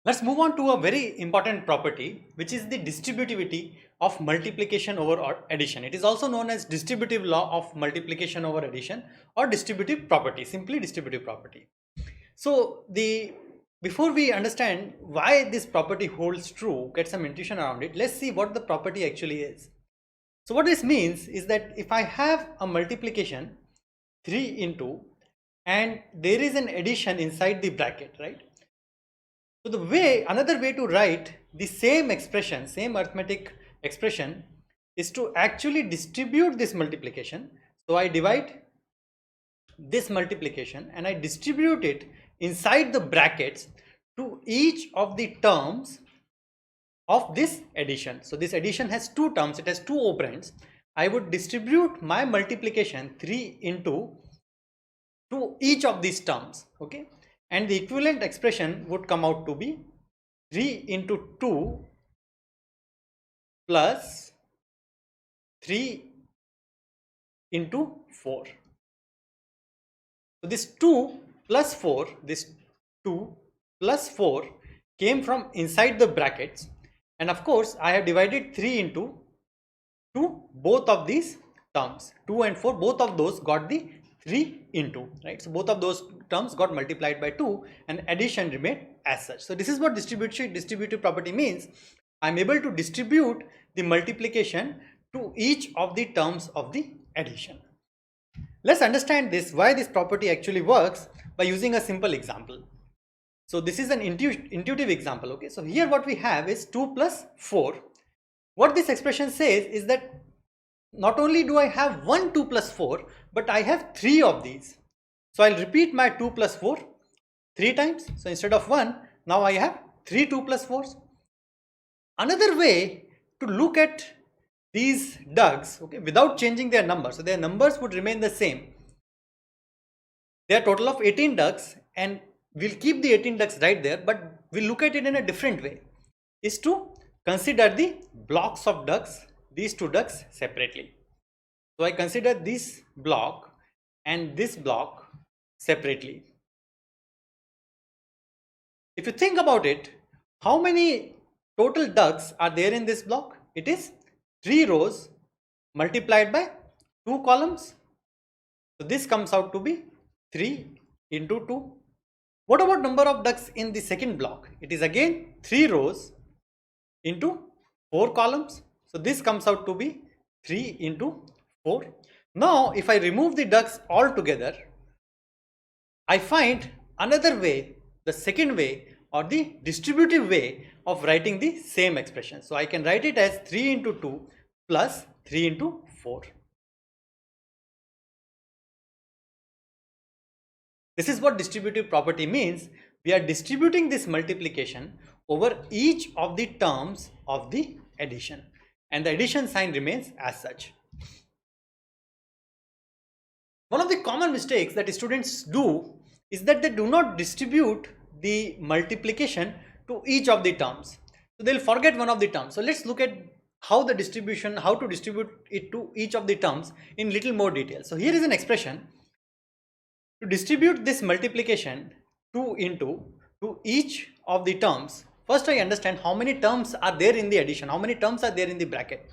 Let's move on to a very important property, which is the distributivity of multiplication over addition. It is also known as distributive law of multiplication over addition, or distributive property, simply distributive property. So before we understand why this property holds true, get some intuition around it, let's see what the property actually is. So what this means is that if I have a multiplication 3 into, and there is an addition inside the bracket, right? So another way to write the same expression, same arithmetic expression, is to actually distribute this multiplication. So I divide this multiplication and I distribute it inside the brackets to each of the terms of this addition. So this addition has two terms, it has two operands. I would distribute my multiplication 3 into to each of these terms, okay? And the equivalent expression would come out to be 3 into 2 plus 3 into 4. So this 2 plus 4, this 2 plus 4 came from inside the brackets, and of course I have divided 3 into 2, both of these terms, 2 and 4, both of those got the 3 into, right? So both of those terms got multiplied by 2 and addition remained as such. So this is what distributive property means. I am able to distribute the multiplication to each of the terms of the addition. Let's understand this, why this property actually works, by using a simple example. So this is an intuitive example, okay? So here what we have is 2 plus 4. What this expression says is that not only do I have 1 2 plus 4, but I have 3 of these. So I'll repeat my 2 plus 4 3 times. So instead of 1, now I have 3 2 plus 4s. Another way to look at these ducks, okay, without changing their numbers, so their numbers would remain the same. There are a total of 18 ducks, and we'll keep the 18 ducks right there, but we'll look at it in a different way, is to consider the blocks of ducks, these two ducks separately. So I consider this block and this block separately. If you think about it, how many total ducks are there in this block? It is 3 rows multiplied by 2 columns. So this comes out to be 3 into 2. What about number of ducks in the second block? It is again 3 rows into 4 columns. So this comes out to be 3 into 4. Now if I remove the ducks altogether, I find another way, the second way, or the distributive way of writing the same expression. So I can write it as 3 into 2 plus 3 into 4. This is what distributive property means. We are distributing this multiplication over each of the terms of the addition, and the addition sign remains as such. One of the common mistakes that students do is that they do not distribute the multiplication to each of the terms. So they'll forget one of the terms. So let's look at how to distribute it to each of the terms in little more detail. So here is an expression. To distribute this multiplication 2 into to each of the terms, first I understand how many terms are there in the addition, how many terms are there in the bracket.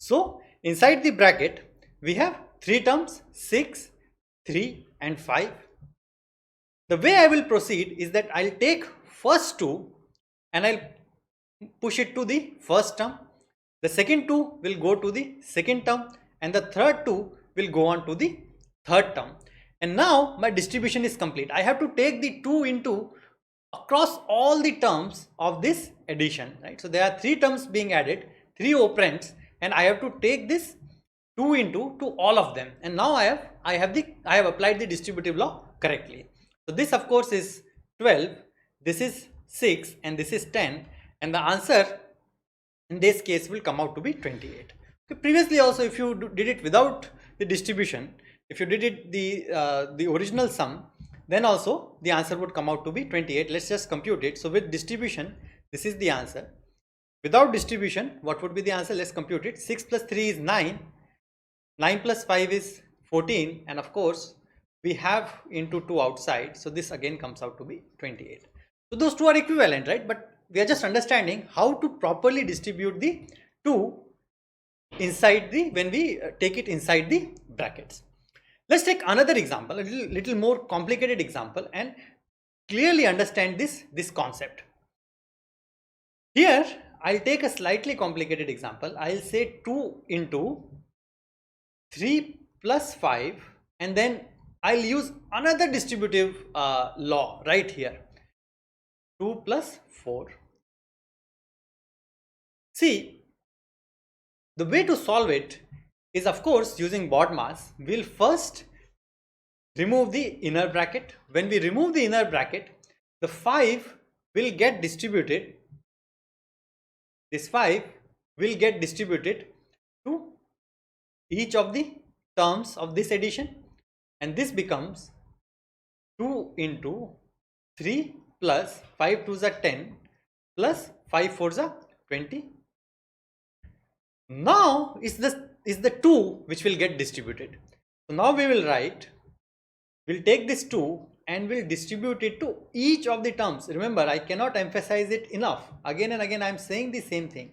So inside the bracket we have 3 terms, 6, 3 and 5. The way I will proceed is that I'll take first 2 and I'll push it to the first term. The second 2 will go to the second term, and the third 2 will go on to the third term. And now my distribution is complete. I have to take the 2 into across all the terms of this addition, right? So there are 3 terms being added, 3 operands, and I have to take this 2 into to all of them. And now I have applied the distributive law correctly. So this of course is 12, this is 6, and this is 10, and the answer in this case will come out to be 28. Okay, previously also, if you did it without the distribution, if you did it the original sum, then also the answer would come out to be 28. Let's just compute it. So with distribution, this is the answer. Without distribution, what would be the answer? Let's compute it. 6 plus 3 is 9. 9 plus 5 is 14. And of course, we have into 2 outside. So this again comes out to be 28. So those two are equivalent, right? But we are just understanding how to properly distribute the 2 inside the, when we take it inside the brackets. Let's take another example, a little more complicated example, and clearly understand this concept. Here I'll take a slightly complicated example. I'll say 2 into 3 plus 5, and then I'll use another distributive law right here. 2 plus 4. See, the way to solve it is, of course, using BODMAS. We'll first remove the inner bracket. When we remove the inner bracket, the 5 will get distributed. This 5 will get distributed to each of the terms of this addition, and this becomes 2 into 3 plus 5 2s are 10 plus 5 4s are 20. Now is the 2 which will get distributed. So now we will write, we'll take this 2 and we'll distribute it to each of the terms. Remember, I cannot emphasize it enough. Again and again I am saying the same thing.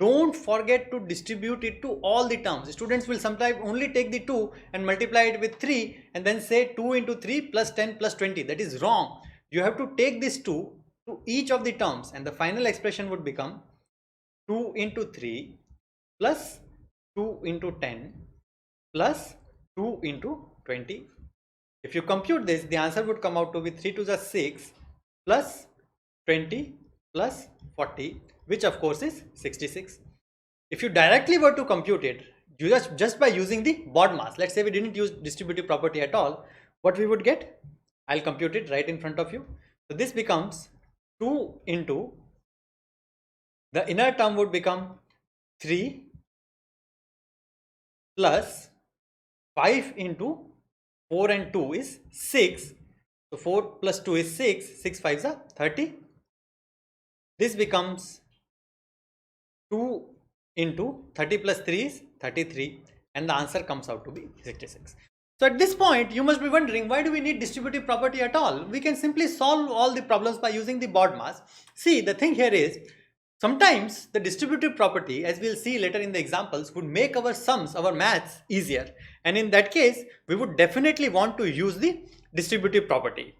Don't forget to distribute it to all the terms. Students will sometimes only take the 2 and multiply it with 3 and then say 2 into 3 plus 10 plus 20. That is wrong. You have to take this 2 to each of the terms, and the final expression would become 2 into 3 plus 2 into 10 plus 2 into 20. If you compute this, the answer would come out to be 3 to the 6 plus 20 plus 40, which of course is 66. If you directly were to compute it, you just by using the BODMAS, let's say we didn't use distributive property at all, what we would get? I'll compute it right in front of you. So this becomes 2 into, the inner term would become 3 plus 5 into 4 and 2 is 6. So 4 plus 2 is 6. 6 5s are 30. This becomes 2 into 30 plus 3 is 33, and the answer comes out to be 66. So at this point you must be wondering, why do we need distributive property at all? We can simply solve all the problems by using the BODMAS. See, the thing here is, sometimes the distributive property, as we'll see later in the examples, would make our sums, our maths easier, and in that case we would definitely want to use the distributive property.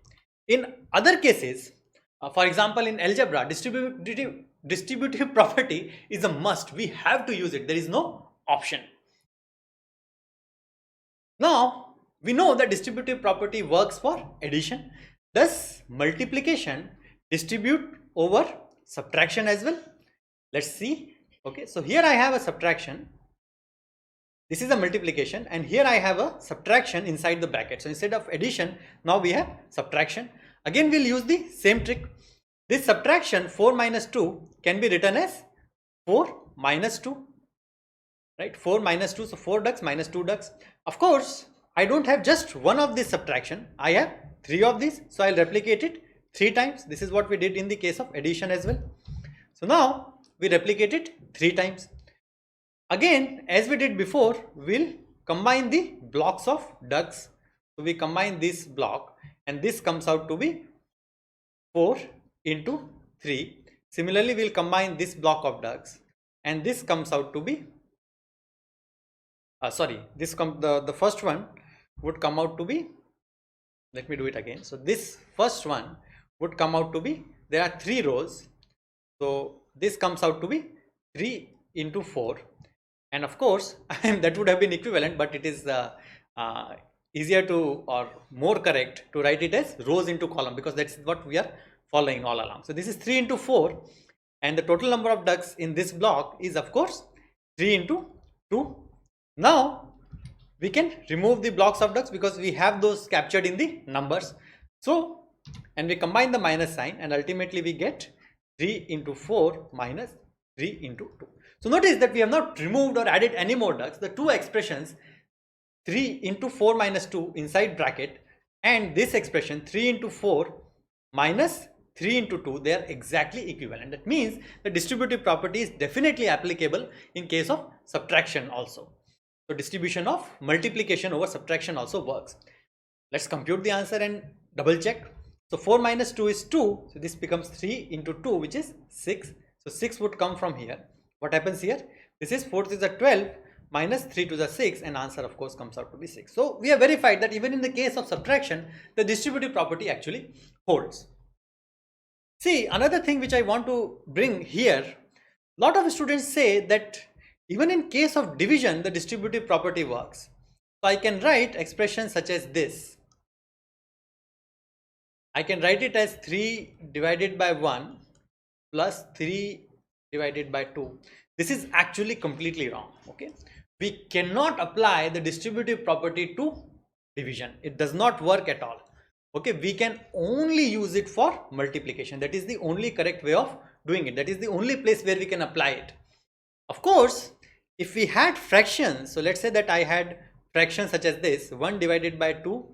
In other cases, for example in algebra, distributive property is a must. We have to use it. There is no option. Now we know that distributive property works for addition. Thus multiplication distribute over subtraction as well. Let's see. Okay, so here I have a subtraction, this is a multiplication, and here I have a subtraction inside the bracket. So instead of addition, now we have subtraction. Again we'll use the same trick. This subtraction 4 minus 2 can be written as 4 minus 2, right? 4 minus 2, so 4 ducks minus 2 ducks. Of course I don't have just one of this subtraction, I have 3 of these, so I'll replicate it 3 times. This is what we did in the case of addition as well. So now we replicate it 3 times. Again, as we did before, we'll combine the blocks of ducks. So we combine this block, and this comes out to be 4 into 3. Similarly, we'll combine this block of ducks, and this comes out to be the first one would come out to be, let me do it again. So this first one would come out to be, there are 3 rows, so this comes out to be 3 into 4, and of course that would have been equivalent, but it is easier to, or more correct to write it as rows into column, because that's what we are following all along. So this is 3 into 4, and the total number of ducks in this block is of course 3 into 2. Now we can remove the blocks of ducks because we have those captured in the numbers. So, and we combine the minus sign, and ultimately we get 3 into 4 minus 3 into 2. So notice that we have not removed or added any more ducks. The two expressions, 3 into 4 minus 2 inside bracket, and this expression 3 into 4 minus 3 into 2, they are exactly equivalent. That means the distributive property is definitely applicable in case of subtraction also. So distribution of multiplication over subtraction also works. Let's compute the answer and double check. So 4 minus 2 is 2. So this becomes 3 into 2, which is 6. So 6 would come from here. What happens here? This is 4 to the 12 minus 3 to the 6, and answer of course comes out to be 6. So we have verified that even in the case of subtraction, the distributive property actually holds. See, another thing which I want to bring here, a lot of students say that even in case of division, the distributive property works. So I can write expressions such as this. I can write it as 3 divided by 1 plus 3 divided by 2. This is actually completely wrong. Okay, we cannot apply the distributive property to division. It does not work at all. Okay, we can only use it for multiplication. That is the only correct way of doing it. That is the only place where we can apply it. Of course, if we had fractions, so let's say that I had fractions such as this, 1 divided by 2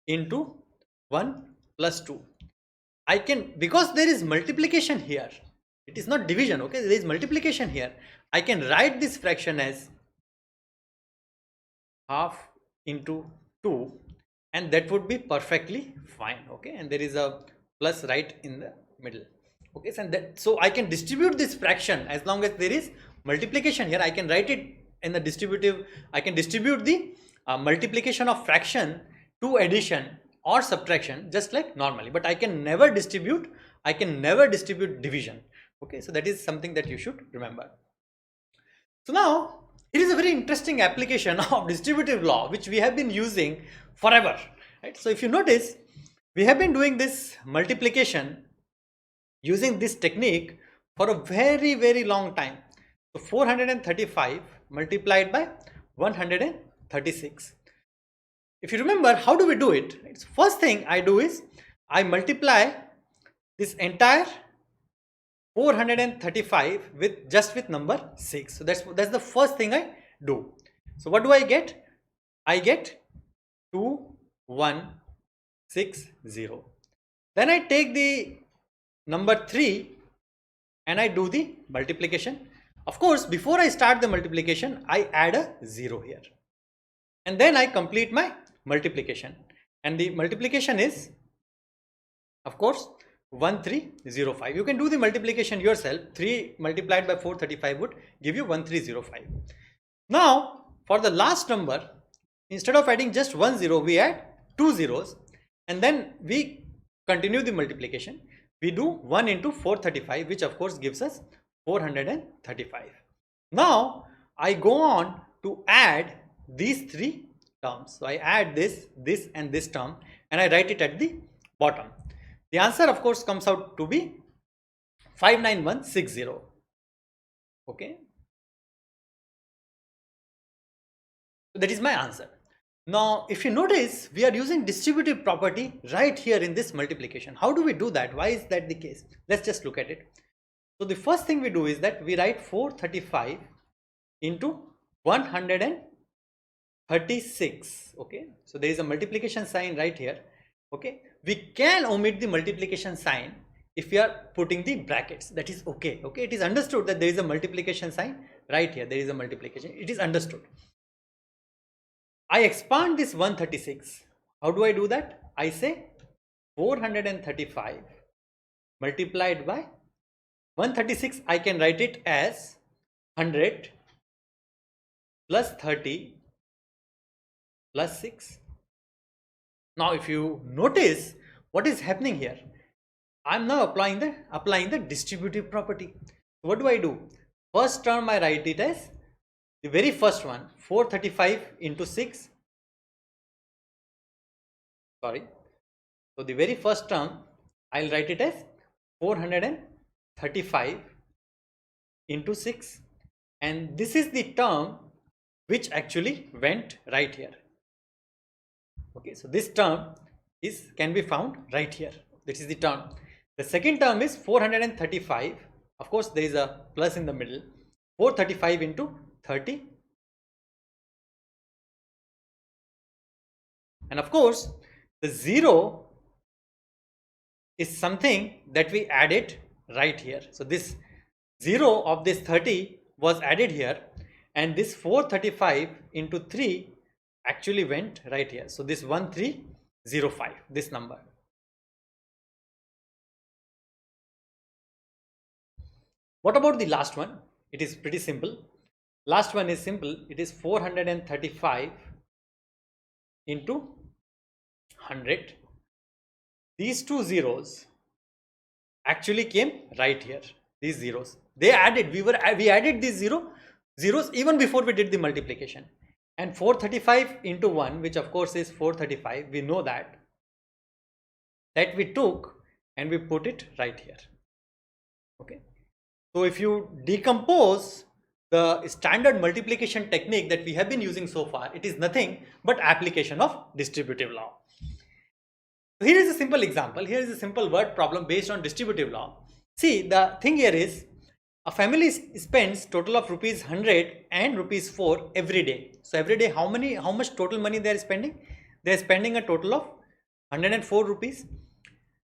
into 1 plus 2. I can, because there is multiplication here, it is not division, okay, there is multiplication here. I can write this fraction as half into 2, and that would be perfectly fine. Okay, and there is a plus right in the middle. Okay, so I can distribute this fraction as long as there is multiplication here. I can write it in the distributive. I can distribute the multiplication of fraction to addition or subtraction just like normally, but I can never distribute division. Okay, so that is something that you should remember. So now it is a very interesting application of distributive law which we have been using forever, right? So if you notice, we have been doing this multiplication using this technique for a very long time. So 435 multiplied by 136. If you remember, how do we do it? Right? So first thing I do is I multiply this entire 435 with number 6. So that's the first thing I do. So what do I get? I get 2160. Then I take the number 3 and I do the multiplication. Of course, before I start the multiplication, I add a 0 here. And then I complete my multiplication. And the multiplication is, of course, 1305. You can do the multiplication yourself. 3 multiplied by 435 would give you 1305. Now, for the last number, instead of adding just 1 0, we add 2 zeros. And then we continue the multiplication. We do 1 into 435, which of course gives us 435. Now, I go on to add these 3 terms. So I add this and this term, and I write it at the bottom. The answer of course comes out to be 59160. Okay. So that is my answer. Now, if you notice, we are using distributive property right here in this multiplication. How do we do that? Why is that the case? Let's just look at it. So the first thing we do is that we write 435 into 136. Okay, so there is a multiplication sign right here. Okay, we can omit the multiplication sign if we are putting the brackets. That is okay. Okay, it is understood that there is a multiplication sign right here. There is a multiplication. It is understood. I expand this 136. How do I do that? I say 435 multiplied by 136. I can write it as 100 plus 30 plus 6. Now if you notice what is happening here, I am now applying the distributive property. What do I do? First term I write it as the very first one, 435 into 6. Sorry. So the very first term I'll write it as 435 into 6, and this is the term which actually went right here. Okay, so this term can be found right here. This is the term. The second term is 435. Of course, there is a plus in the middle. 435 into 30. And of course, the 0 is something that we added right here. So this 0 of this 30 was added here, and this 435 into 3 actually went right here. So this 1305, this number. What about the last one? It is pretty simple. Last one is simple. It is 435 into 100. These two zeros actually came right here. These zeros, they added, we added these zeros even before we did the multiplication. And 435 into 1, which of course is 435, we know that we took and we put it right here. Okay, so if you decompose the standard multiplication technique that we have been using so far, it is nothing but application of distributive law. So here is a simple example. Here is a simple word problem based on distributive law. See, the thing here is a family spends total of rupees 100 and rupees 4 every day. So every day, how much total money they are spending? They are spending a total of 104 rupees.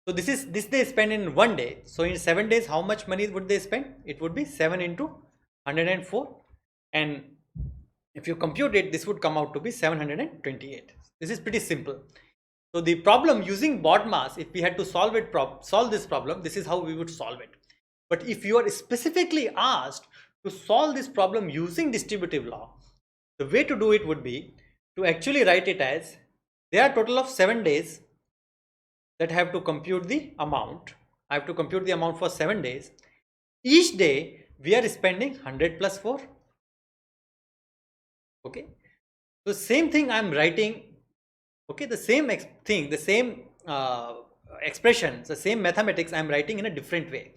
So this they spend in one day. So in 7 days, how much money would they spend? It would be 7 into 104, and if you compute it, this would come out to be 728. This is pretty simple. So the problem using BODMAS, if we had to solve this problem, this is how we would solve it. But if you are specifically asked to solve this problem using distributive law, the way to do it would be to actually write it as there are total of 7 days that have to compute the amount. I have to compute the amount for 7 days. Each day we are spending 100 plus 4. Okay, so same thing I am writing. Okay, the same thing, the same expressions, the same mathematics I am writing in a different way.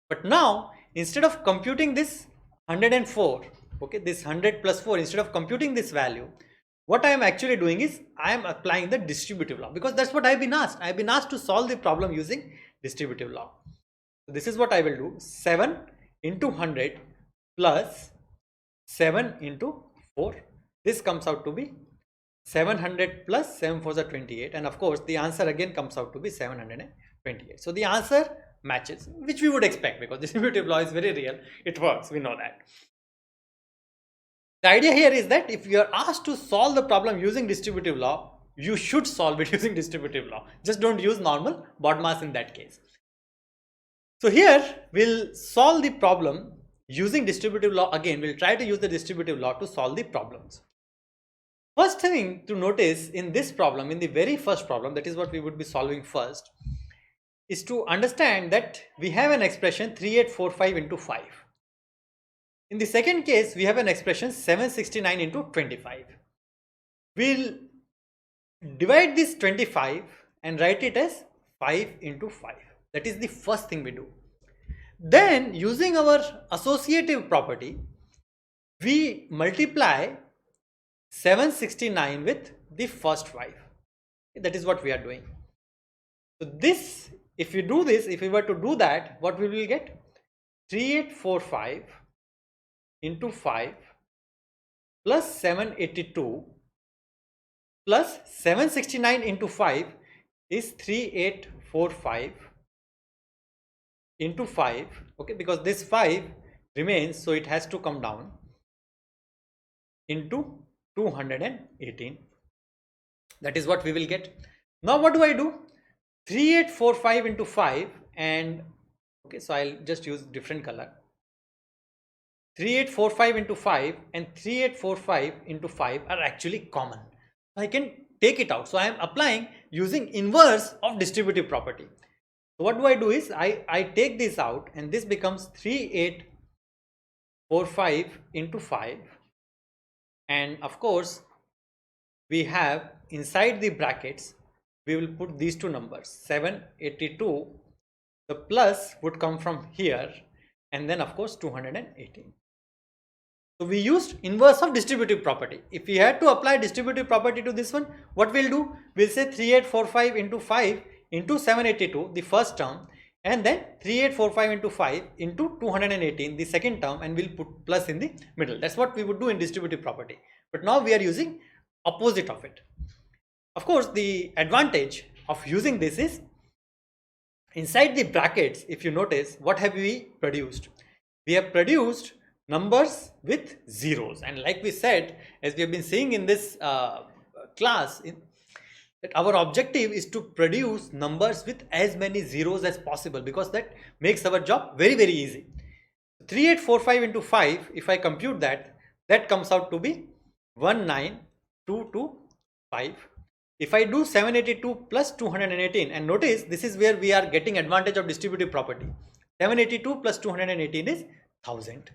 But now instead of computing this 104, okay, this 100 plus 4, instead of computing this value, what I am actually doing is I am applying the distributive law, because that's what I have been asked. I have been asked to solve the problem using distributive law. So this is what I will do. 7 into 100 plus 7 into 4. This comes out to be 700 plus 7 4s are 28, and of course the answer again comes out to be 728. So the answer matches, which we would expect because distributive law is very real. It works, we know that. The idea here is that if you are asked to solve the problem using distributive law, you should solve it using distributive law. Just don't use normal BODMAS in that case. So here we'll solve the problem using distributive law again. We'll try to use the distributive law to solve the problems. First thing to notice in this problem, in the very first problem, that is what we would be solving first, is to understand that we have an expression 3845 into 5. In the second case, we have an expression 769 into 25. We'll divide this 25 and write it as 5 into 5. That is the first thing we do. Then using our associative property, we multiply 769 with the first 5. That is what we are doing. So this, if we do this, if we were to do that, what we will get? 3845 into 5 plus 782 plus 769 into 5 is 3845 into 5. Okay, because this 5 remains, so it has to come down, into 218. That is what we will get. Now what do I do? 3845 into 5, and okay, so I'll just use different color. 3845 into 5 and 3845 into 5 are actually common. I can take it out. So I am applying using inverse of distributive property. So what do I do is I take this out, and this becomes 3845 into 5, and of course we have inside the brackets we will put these two numbers 782. The plus would come from here, and then of course 218. So we used inverse of distributive property. If we had to apply distributive property to this one, what we'll do? We'll say 3845 into 5 into 782, the first term, and then 3845 into 5 into 218, the second term, and we'll put plus in the middle. That's what we would do in distributive property. But now we are using opposite of it. Of course, the advantage of using this is inside the brackets, if you notice, what have we produced? We have produced numbers with zeros, and like we said, as we have been seeing in this class, that our objective is to produce numbers with as many zeros as possible, because that makes our job very, very easy. 3845 into 5, if I compute that, that comes out to be 19225. If I do 782 plus 218, and notice this is where we are getting advantage of distributive property. 782 plus 218 is 1000.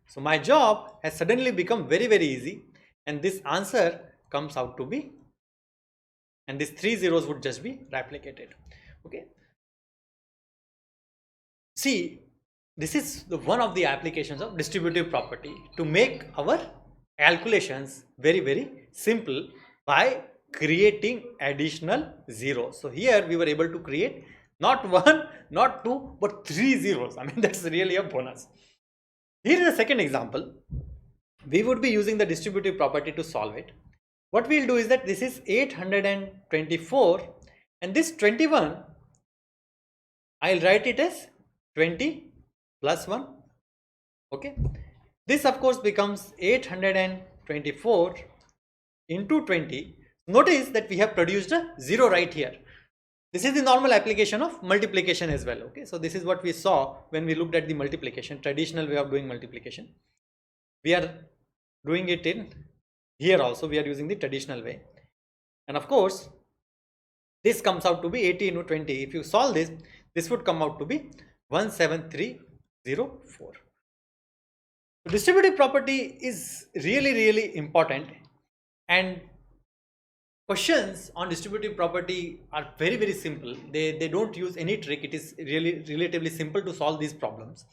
So my job has suddenly become very, very easy, and this answer comes out to be, and these 3 zeros would just be replicated. Okay. See, this is one of the applications of distributive property to make our calculations very, very simple by creating additional zeros. So here we were able to create not one, not two, but 3 zeros. I mean, that's really a bonus. Here is a second example. We would be using the distributive property to solve it. What we'll do is that this is 824, and this 21, I'll write it as 20 plus 1. Okay. This of course becomes 824 into 20. Notice that we have produced a 0 right here. This is the normal application of multiplication as well. Okay. So this is what we saw when we looked at the multiplication, traditional way of doing multiplication. We are doing it in here also. We are using the traditional way. And of course, this comes out to be 80 into 20. If you solve this, this would come out to be 17304. Distributive property is really, really important, and questions on distributive property are very, very simple. They don't use any trick. It is really relatively simple to solve these problems.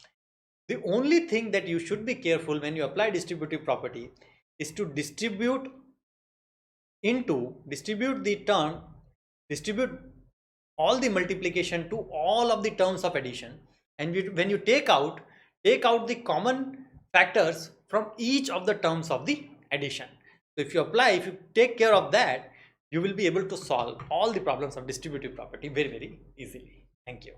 The only thing that you should be careful when you apply distributive property is to distribute all the multiplication to all of the terms of addition, and when you take out the common factors from each of the terms of the addition. So if you take care of that, you will be able to solve all the problems of distributive property very, very easily. Thank you.